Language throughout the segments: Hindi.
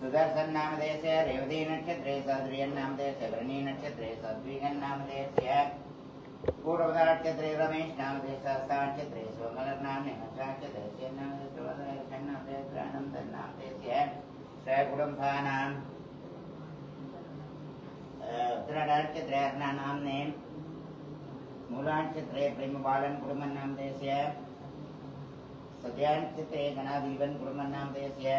सुदर्शन नामधेयस्य रेवती नक्षत्रे सद्रियन् नामधेयस्य भरणी नक्षत्रे सद्विगन् नामधेयस्य पूर्वदा नक्षत्रे रमेश नामधेयस्य हस्ता नक्षत्रे सोमलग्न नाम्ने नक्षत्रे नामधेयस्य सकुटुम्बानाम् उत्तरानक्षत्रे अर्णा नाम्ने मूलानक्षत्रे प्रेमबालन कुटुम्बन् नामधेयस्य सत्यानक्षत्रे गणाधीपन् कुटुम्बन् नामधेयस्य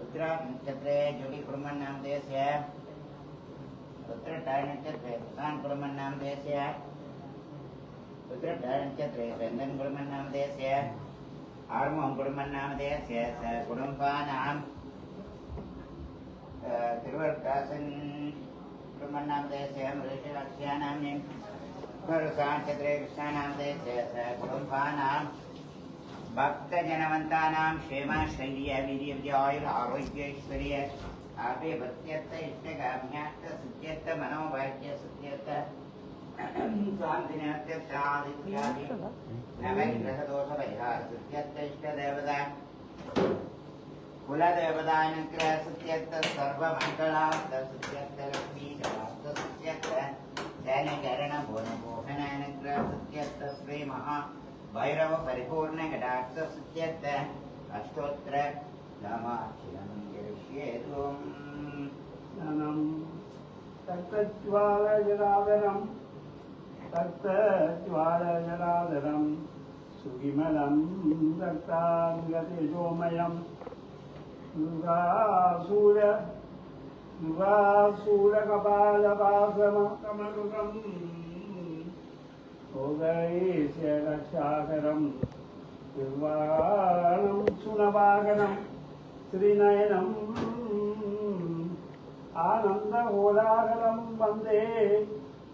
उत्तरानक्षत्रे जोगी कुटुम्बन् नामधेयस्य उत्तरायणक्षत्रे सुतान कुटुम्बन् नामधेयस्य उत्तरायणक्षत्रे चन्दन कुटुम्बन् नामधेयस्य आर्मों कुटुम्बन् नामधेयस्य कुटुम्बानां तिरुवल्लुवासन् कुटुम्बन् नामधेयस्य मृगशिराख्या नाम्ने नक्षत्रे कृष्णा नामधेयस्य कुटुम्बानां भक्तजनवन्तानां क्षेम शैर्य वीर्य विजयायुर आरोग्य ऐश्वर्य आपे भक्त्यर्थ इष्टकाम्यार्थ सिद्ध्यर्थ मनोभाग्य सिद्ध्यर्थ शान्तिनार्थ्यर्थ आदित्यादि नवग्रहदोष परिहार सिद्ध्यर्थ इष्टदेवता कुलदेवतानुग्रह सिद्ध्यर्थ सर्वमङ्गलार्थ सिद्ध्यर्थ लक्ष्मी जलार्थ सिद्ध्यर्थ दैनकरण भुवनमोहन अनुग्रह सिद्ध्यर्थ श्री महा भैरव परिपूर्ण कटाक्ष सिद्ध्यर्थ अष्टोत्तर नामाक्षरं गिरिष्येतुं ननं तत्तज्ज्वालजलाधरं सुविमलं रक्ताङ्गतेजोमयं युगासूरकपालवासमकमरुगम् भोगैस्य रक्षाकरं निर्वाणं सुनवागनं श्रीनयनम् आनन्दहोलाहलं वन्दे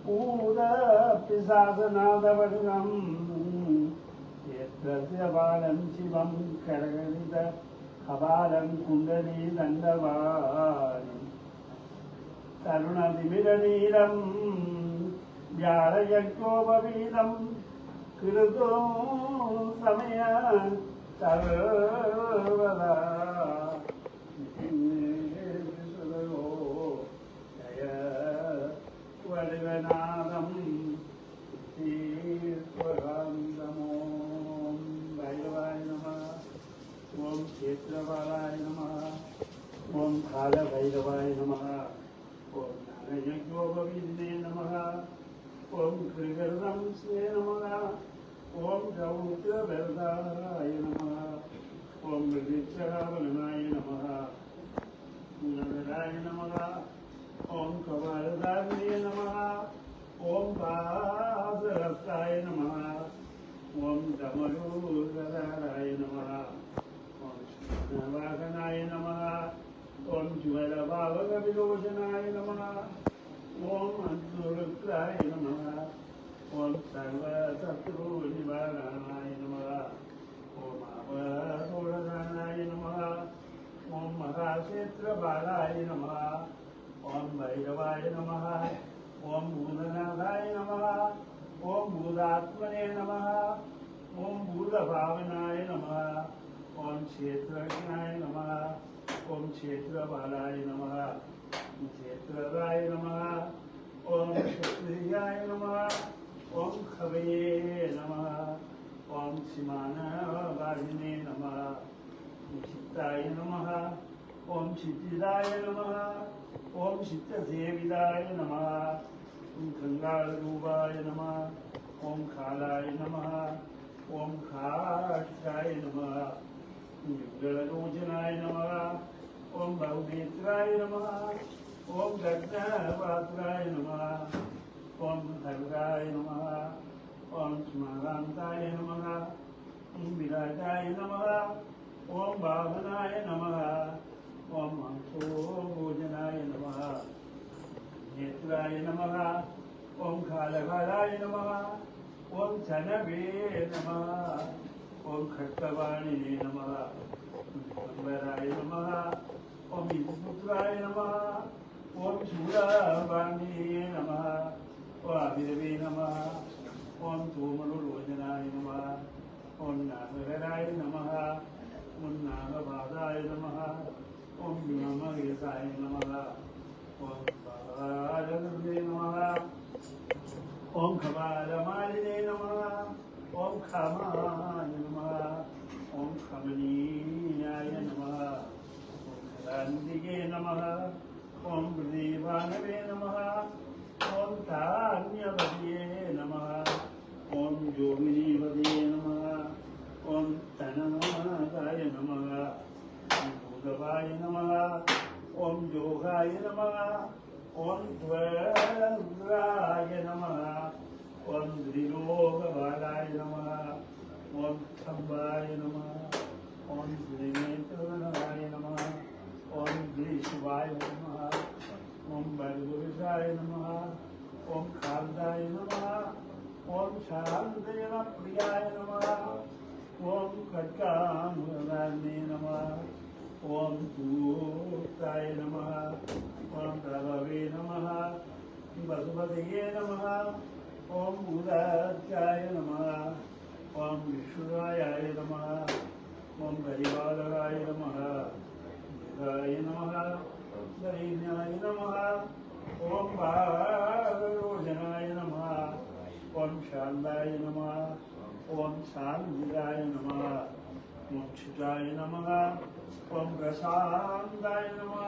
पूरपिशाचनादवर्गम् यत्र बालं शिवं करगलित कपालं कुण्डलीदण्डवाणि तरुणविमिरनीलम् व्याळयज्ञोपवीतं कृतो समय सर्वदा जय वडवनादं तीर्थरान्दमो भैरवाय नमः ओं क्षेत्रपालाय नमः ओं कालभैरवाय नमः ओं ज्ञानयज्ञोपवीते नमः ओं कृगर्दं स्वे नमः ओं गौत्रवरदाय नमः ओं मृगेच्छरावनाय नमः नगराय नमः ओं कपालदारिणे नमः ओं पादरक्ताय नमः ओं डमरूधराय नमः ओं कृष्णवाहनाय नमः ओं ज्वलभावविलोचनाय नमः ओं अंशुरुद्राय नमः ओं सर्वशत्रुनिवारणाय नमः ओं आपदोषणाय नमः ओं महाक्षेत्रपालाय नमः ओं भैरवाय नमः ओं भूतनाथाय नमः ओं भूतात्मने नमः ओं भूतभावनाय नमः ओं क्षेत्रज्ञाय नमः ओं क्षेत्रपालाय नमः क्षेत्रराय नमः ओं क्षत्रियाय नमः ओं खवये नमः ओं सीमानवाहिने नमः चित्ताय नमः ओं क्षितिदाय नमः ओं चित्तसेविदाय नमः ओं गंगारूपाय नमः ओं कालाय नमः ओं खाष्टाय नमः युगलोचनाय नमः ओं बहुनेत्राय नमः ओं गगनपात्राय नमः ओं खड्गाय नमः ओं स्मरान्ताय नमः ओं विराजाय नमः ओं वाहनाय नमः ओं हंसोभोजनाय नमः नेत्राय नमः ओं कालकालाय नमः ओं चनवे नमः ओं खट्टवाणिने नमः दिगंबराय नमः ओं विष्णुपुत्राय नमः ओं शूलवाणिने नमः अभिरवे नमः ओम धूमलोचनाय नमः ओम नागराय नमः ओम नागपादाय नमः ओम व्योमकेशाय नमः ओम बालगुरुवे नमः ओम खमालमालिने नमः ओम खमाय नमः ओम खमनीयाय नमः ओम खदान्तिके नमः ओम प्रदीपानवे नमः ओम धान्यपदये नमः ओम योगिनीपदये नमः ओम तननादाय नमः ओम भूतवाय नमः ओम योगाय नमः ओम द्वैराय नमः ओम त्रिलोकबालाय नमः ओम खम्बाय नमः ओम श्रीनेत्रगणाय नमः ओम श्रीशिवाय नमः ओम बलगुरुषाय नमः ओम खारदाय नमः ओम शांतयन प्रियाय नमः ओम खड्गामुराने नमः ओम धूताय नमः ओम प्रभवे नमः वसुपतये नमः ओम उदाचाय नमः ओम विष्णुराय नमः ओम परिवाराय नमः बुधाय नमः दरिण्याय नमः ओम भागरोचनाय नमः ओम शांताय नमः ओम शांतिराय नमः ओम क्षिताय नमः ओम प्रशांताय नमः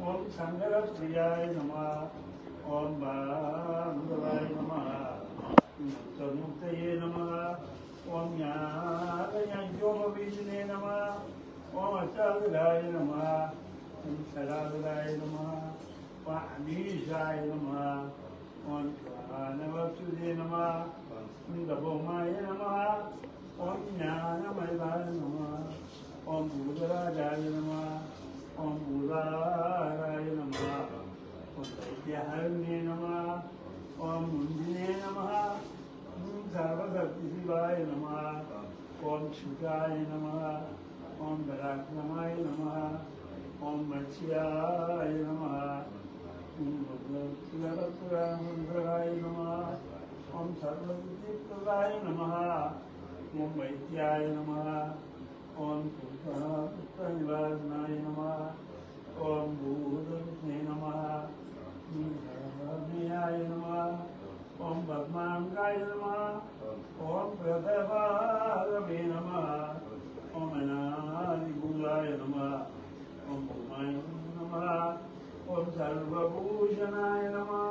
ओम संगरप्रियाय नमः ओम बांधवाय नमः मुक्तमुक्तये नमः ओम ज्ञानयज्ञोपवीजने नमः ओम अष्टादशाय नमः ओम सदादशाय नमः ओम अमीशाय नमः ओम ज्ञानवक्षुदे नमः ओम गभोमाय नमः ओम ज्ञानमयवाय नमः ओम भूतराजाय नमः ओम भूताराय नमः ओम दैत्यहरणे नमः ओम मुंजिने नमः ओम सर्वशक्तिशिवाय नमः ओम शुकाय नमः ओम पराक्रमाय नमः ओम मत्स्याय नमः ओम भद्रपुराय नमः ओम सर्वसिद्धिप्रदाय नमः ओम वैद्याय नमः ओम पुत्रनिवारणाय नमः ओम भूतविष्णे नमः ओम धर्मज्ञाय नमः ओम पद्मांगाय नमः ओम प्रतभारवे नमः ओम अनादिभूताय नमः ओम भूमाय नमः ओम सर्वभूषणाय नमः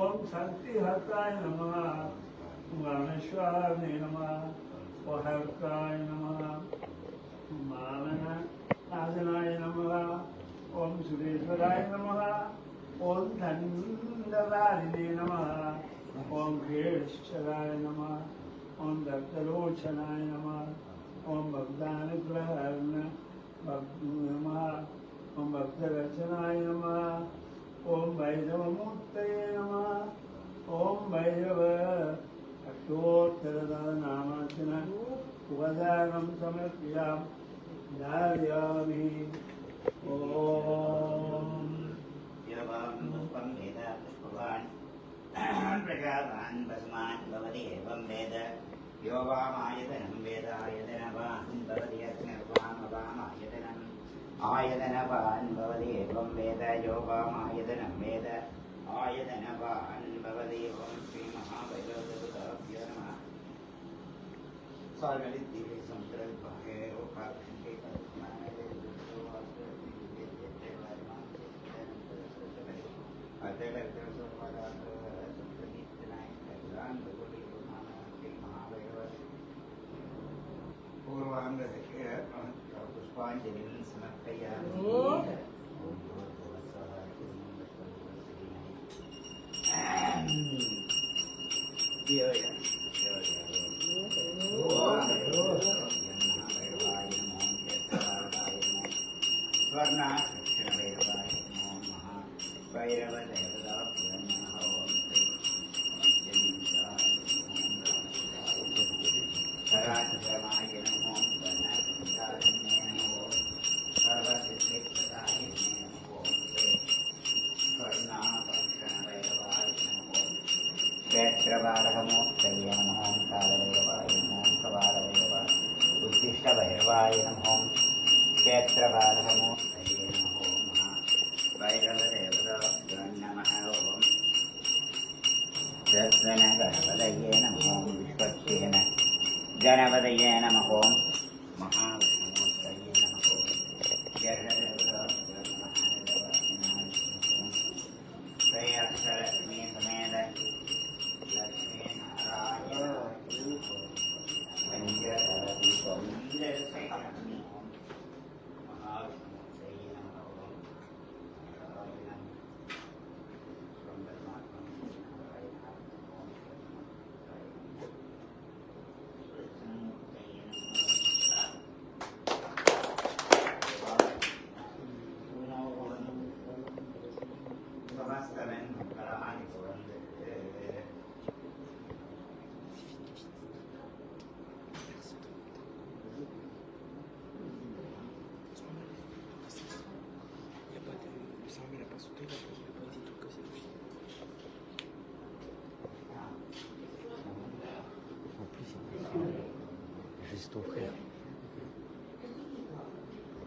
ओम शक्तिहताय नमः ओम रामेश्वराय नमः ओम हर्काय नमः ओम मामनाशनाय नमः ओम सुरेश्वराय नमः ओम धन्वंतरिणे नमः ओम घेश्वराय नमः ओम दत्तलोचनाय नमः ओम भक्तानुग्रहाय नमः ओम भक्तरचनाय नमः ओम भैरवमूर्तये नमः ओम भैरव अष्टोत्तरनामार्चन उपदानं समर्पयामि ओम योगं पुष्पं वेद पुष्पवान् प्रजावान् भस्मान् भवति एवं वेद योगामायतनं वेद आयतनवान् भवति यत्नवामवामायतनम् आयतनवान् भवति एवं वेद योगामायतनं वेद आयतनवान् भवति एवं श्रीमहाभैरवदेवताभ्यो नमः स्वामिलिद्धिवे समुद्रविभागे रोकाक्षे पुष्पांजलिं समर्पयामि सर्वसिद्धि क्षेत्रबालकमूर्तये नमः ॐ कालभैरवाय नमः ॐ कपालभैरवाय उद्दिष्टभैरवाय नमः ॐ क्षेत्रबालकमूर्तये नमः ॐ महाभैरवदेवताभ्यो नमः ॐ दर्शनगणपतये नमः ॐ विश्वक्सेन गणपतये नमः ॐ महाविष्णुमूर्तये नमः ॐ जगदेवताभ्यो नमः श्रेयक्षलक्ष्मी समेत लक्ष्मी नारायण वंद्यधरति सौन्दर्यशेखरम् महाविष्णुमूर्तये नमः ॐ नारायणं ब्रह्ममात्मनं नारायणं Juste ton frère.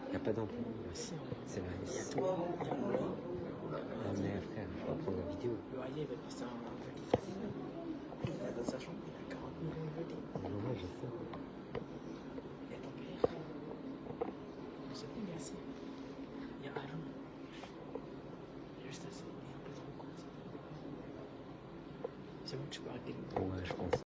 Il n'y a pas d'emploi. C'est vrai. Ah mais frère, je vais prendre la vidéo. Le Raya, il va passer un volet facile. Il va dans sa chambre, il a 40 millions de volets. Ouais, je sais. Il y a ton père. Je sais pas, il est assis. Il y a Alain. Il est juste assis. Il est un peu trop con. C'est bon, tu peux arrêter. Ouais, je pense.